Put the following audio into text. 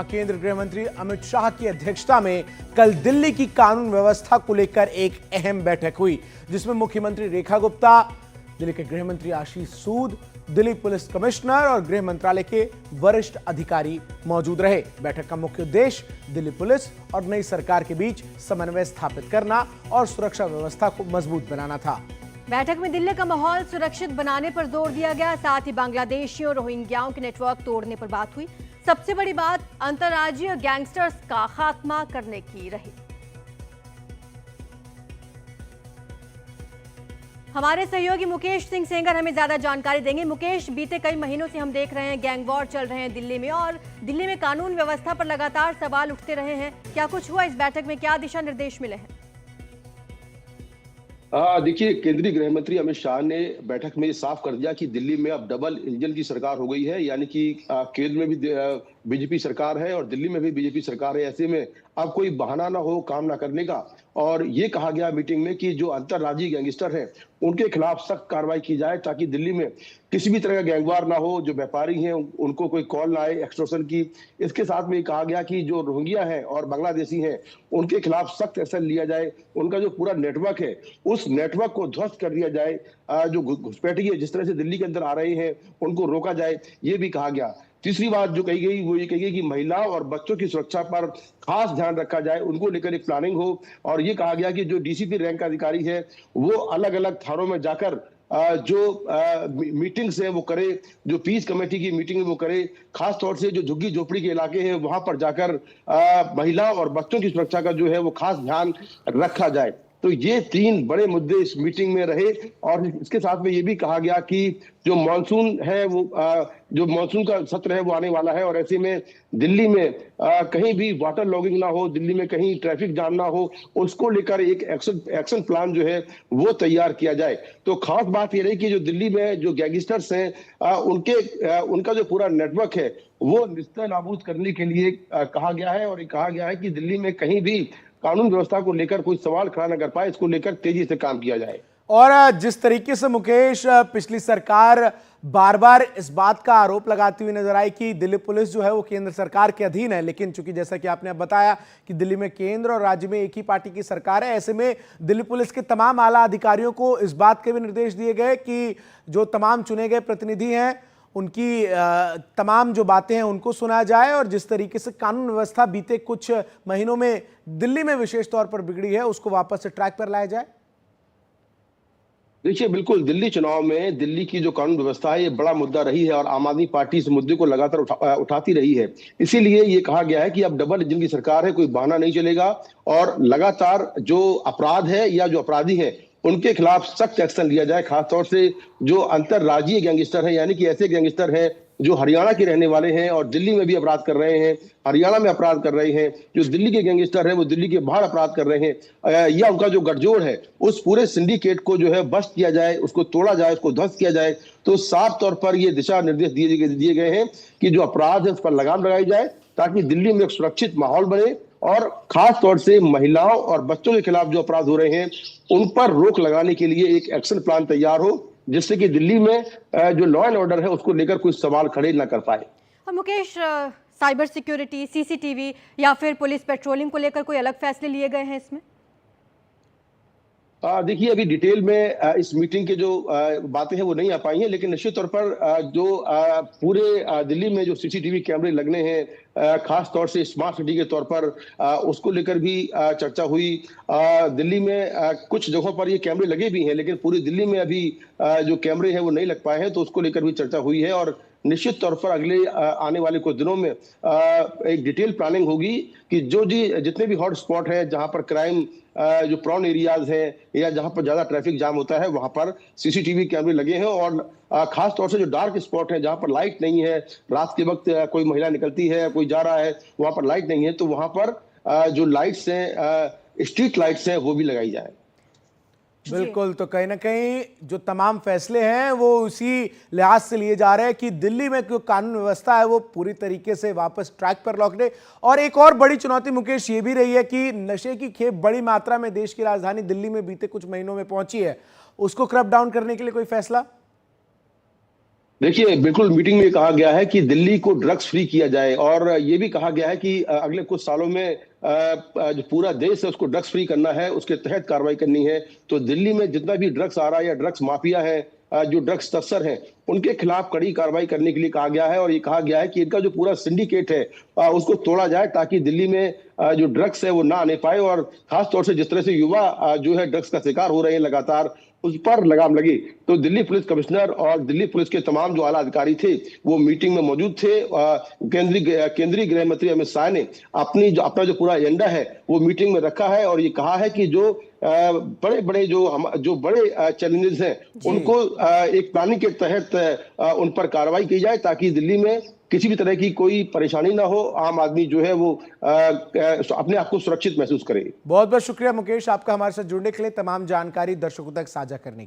केंद्रीय गृह मंत्री अमित शाह की अध्यक्षता में कल दिल्ली की कानून व्यवस्था को लेकर एक अहम बैठक हुई, जिसमें मुख्यमंत्री रेखा गुप्ता, दिल्ली के गृह मंत्री आशीष सूद, दिल्ली पुलिस कमिश्नर और गृह मंत्रालय के वरिष्ठ अधिकारी मौजूद रहे। बैठक का मुख्य उद्देश्य दिल्ली पुलिस और नई सरकार के बीच समन्वय स्थापित करना और सुरक्षा व्यवस्था को मजबूत बनाना था। बैठक में दिल्ली का माहौल सुरक्षित बनाने पर जोर दिया गया, साथ ही बांग्लादेशियों और रोहिंग्याओं के नेटवर्क तोड़ने पर बात हुई। सबसे बड़ी बात अंतर्राज्यीय गैंगस्टर्स का खात्मा करने की रही। हमारे सहयोगी मुकेश सिंह सेंगर हमें ज्यादा जानकारी देंगे। मुकेश, बीते कई महीनों से हम देख रहे हैं गैंग वॉर चल रहे हैं दिल्ली में, और दिल्ली में कानून व्यवस्था पर लगातार सवाल उठते रहे हैं। क्या कुछ हुआ इस बैठक में, क्या दिशा निर्देश मिले हैं? देखिए, केंद्रीय गृह मंत्री अमित शाह ने बैठक में साफ कर दिया कि दिल्ली में अब डबल इंजन की सरकार हो गई है, यानी कि केंद्र में भी बीजेपी सरकार है और दिल्ली में भी बीजेपी सरकार है। ऐसे में अब कोई बहाना ना हो काम ना करने का। और ये कहा गया मीटिंग में कि जो अंतर्राज्यीय गैंगस्टर हैं उनके खिलाफ सख्त कार्रवाई की जाए, ताकि दिल्ली में किसी भी तरह का गैंगवार ना हो। जो व्यापारी हैं उनको कोई कॉल ना आए एक्सटॉर्शन की। इसके साथ में कहा गया कि जो रोहिंग्या हैं और बांग्लादेशी हैं उनके खिलाफ सख्त एक्शन लिया जाए। उनका जो पूरा नेटवर्क है उस नेटवर्क को ध्वस्त कर दिया जाए। जो घुसपैठिए जिस तरह से दिल्ली के अंदर आ रहे हैं उनको रोका जाए, ये भी कहा गया। तीसरी बात जो कही गई वो ये कही गई कि महिलाओं और बच्चों की सुरक्षा पर खास ध्यान रखा जाए, उनको लेकर एक प्लानिंग हो। और ये कहा गया कि जो डीसीपी रैंक का अधिकारी है वो अलग अलग थानों में जाकर जो मीटिंग्स है वो करे, जो पीस कमेटी की मीटिंग है वो करे। खास तौर से जो झुग्गी झोपड़ी के इलाके हैं वहां पर जाकर महिलाओं और बच्चों की सुरक्षा का जो है वो खास ध्यान रखा जाए। तो ये तीन बड़े मुद्दे इस मीटिंग में रहे। और इसके साथ में ये भी कहा गया कि जो मानसून है वो जो मानसून का सत्र है वो आने वाला है, और ऐसे में दिल्ली में कहीं भी वाटर लॉगिंग ना हो, दिल्ली में कहीं ट्रैफिक जाम ना हो, उसको लेकर एक एक्शन प्लान जो है वो तैयार किया जाए। तो खास बात ये रही कि जो दिल्ली में जो गैंगस्टर्स हैं उनका जो पूरा नेटवर्क है वो निस्तर नाबूद करने के लिए कहा गया है। और ये कहा गया है कि दिल्ली में कहीं भी कानून व्यवस्था को लेकर कोई सवाल खड़ा न कर पाए, इसको लेकर तेजी से काम किया जाए। और जिस तरीके से मुकेश पिछली सरकार बार बार इस बात का आरोप लगाती हुई नजर आई कि दिल्ली पुलिस जो है वो केंद्र सरकार के अधीन है, लेकिन चूंकि जैसा कि आपने बताया कि दिल्ली में केंद्र और राज्य में एक ही पार्टी की सरकार है, ऐसे में दिल्ली पुलिस के तमाम आला अधिकारियों को इस बात के भी निर्देश दिए गए कि जो तमाम चुने गए प्रतिनिधि हैं उनकी तमाम जो बातें हैं उनको सुना जाए, और जिस तरीके से कानून व्यवस्था बीते कुछ महीनों में दिल्ली में विशेष तौर पर बिगड़ी है उसको वापस से ट्रैक पर लाया जाए। देखिए, बिल्कुल दिल्ली चुनाव में दिल्ली की जो कानून व्यवस्था है ये बड़ा मुद्दा रही है और आम आदमी पार्टी इस मुद्दे को लगातार उठाती रही है। इसीलिए ये कहा गया है कि अब डबल इंजन की सरकार है, कोई बहाना नहीं चलेगा, और लगातार जो अपराध है या जो अपराधी है उनके खिलाफ सख्त एक्शन लिया जाए। खासतौर से जो अंतर्राज्यीय गैंगस्टर है, यानी कि ऐसे गैंगस्टर हैं जो हरियाणा के रहने वाले हैं और दिल्ली में भी अपराध कर रहे हैं, हरियाणा में अपराध कर रहे हैं। जो दिल्ली के गैंगस्टर है वो दिल्ली के बाहर अपराध कर रहे हैं, या उनका जो गठजोड़ है उस पूरे सिंडिकेट को जो है बस्ट किया जाए, उसको तोड़ा जाए, उसको ध्वस्त किया जाए। तो साफ तौर पर ये दिशा निर्देश दिए गए हैं कि जो अपराध है उस पर लगाम लगाई जाए, ताकि दिल्ली में एक सुरक्षित माहौल बने। और खास तौर से महिलाओं और बच्चों के खिलाफ जो अपराध हो रहे हैं उन पर रोक लगाने के लिए एक एक्शन प्लान तैयार हो, जिससे कि दिल्ली में जो लॉ एंड ऑर्डर है उसको लेकर कोई सवाल खड़े न कर पाए। और मुकेश, साइबर सिक्योरिटी, सीसीटीवी या फिर पुलिस पेट्रोलिंग को लेकर कोई अलग फैसले लिए गए हैं इसमें? देखिए, अभी डिटेल में इस मीटिंग के जो बातें हैं वो नहीं आ पाई हैं, लेकिन निश्चित तौर पर जो पूरे दिल्ली में जो सीसीटीवी कैमरे लगने हैं, खास तौर से स्मार्ट सिटी के तौर पर उसको लेकर भी चर्चा हुई। दिल्ली में कुछ जगहों पर ये कैमरे लगे भी हैं, लेकिन पूरी दिल्ली में अभी जो कैमरे हैं वो नहीं लग पाए हैं, तो उसको लेकर भी चर्चा हुई है। और निश्चित तौर पर अगले आने वाले कुछ दिनों में एक डिटेल प्लानिंग होगी कि जितने भी हॉट स्पॉट है जहां पर क्राइम जो प्रॉन एरियाज हैं या जहां पर ज्यादा ट्रैफिक जाम होता है वहां पर सीसीटीवी कैमरे लगे हैं। और खास तौर से जो डार्क स्पॉट है जहां पर लाइट नहीं है, रात के वक्त कोई महिला निकलती है, कोई जा रहा है, वहां पर लाइट नहीं है, तो वहां पर जो लाइट्स हैं, स्ट्रीट लाइट्स हैं, वो भी लगाई जाए। बिल्कुल, तो कहीं ना कहीं जो तमाम फैसले हैं वो उसी लिहाज से लिए जा रहे हैं कि दिल्ली में जो कानून व्यवस्था है वो पूरी तरीके से वापस ट्रैक पर लौटे। और एक और बड़ी चुनौती मुकेश ये भी रही है कि नशे की खेप बड़ी मात्रा में देश की राजधानी दिल्ली में बीते कुछ महीनों में पहुंची है, उसको क्रैक डाउन करने के लिए कोई फैसला? देखिए, बिल्कुल मीटिंग में कहा गया है कि दिल्ली को ड्रग्स फ्री किया जाए और ये भी कहा गया है कि अगले कुछ सालों में जो पूरा देश है उसको ड्रग्स फ्री करना है, उसके तहत कार्रवाई करनी है। तो दिल्ली में जितना भी ड्रग्स आ रहा है या ड्रग्स माफिया है, जो ड्रग्स तस्कर हैं, उनके खिलाफ कड़ी कार्रवाई करने के लिए कहा गया है और ये कहा गया है कि इनका जो पूरा सिंडिकेट है उसको तोड़ा जाए ताकि दिल्ली में जो ड्रग्स है वो ना आने पाए और खासतौर से जिस तरह से युवा जो है ड्रग्स का शिकार हो रहे हैं लगातार, उस पर लगाम लगे। तो दिल्ली पुलिस कमिश्नर और दिल्ली पुलिस के तमाम जो आला अधिकारी थे वो मीटिंग में मौजूद थे। केंद्रीय गृह मंत्री अमित शाह ने अपना जो पूरा एजेंडा है वो मीटिंग में रखा है और ये कहा है कि जो बड़े बड़े जो बड़े चैलेंजेस हैं उनको एक प्लानिंग के तहत उन पर कार्रवाई की जाए ताकि दिल्ली में किसी भी तरह की कोई परेशानी ना हो, आम आदमी जो है वो अपने आप को सुरक्षित महसूस करे। बहुत बहुत शुक्रिया मुकेश, आपका हमारे साथ जुड़ने के लिए, तमाम जानकारी दर्शकों तक साझा करने के लिए।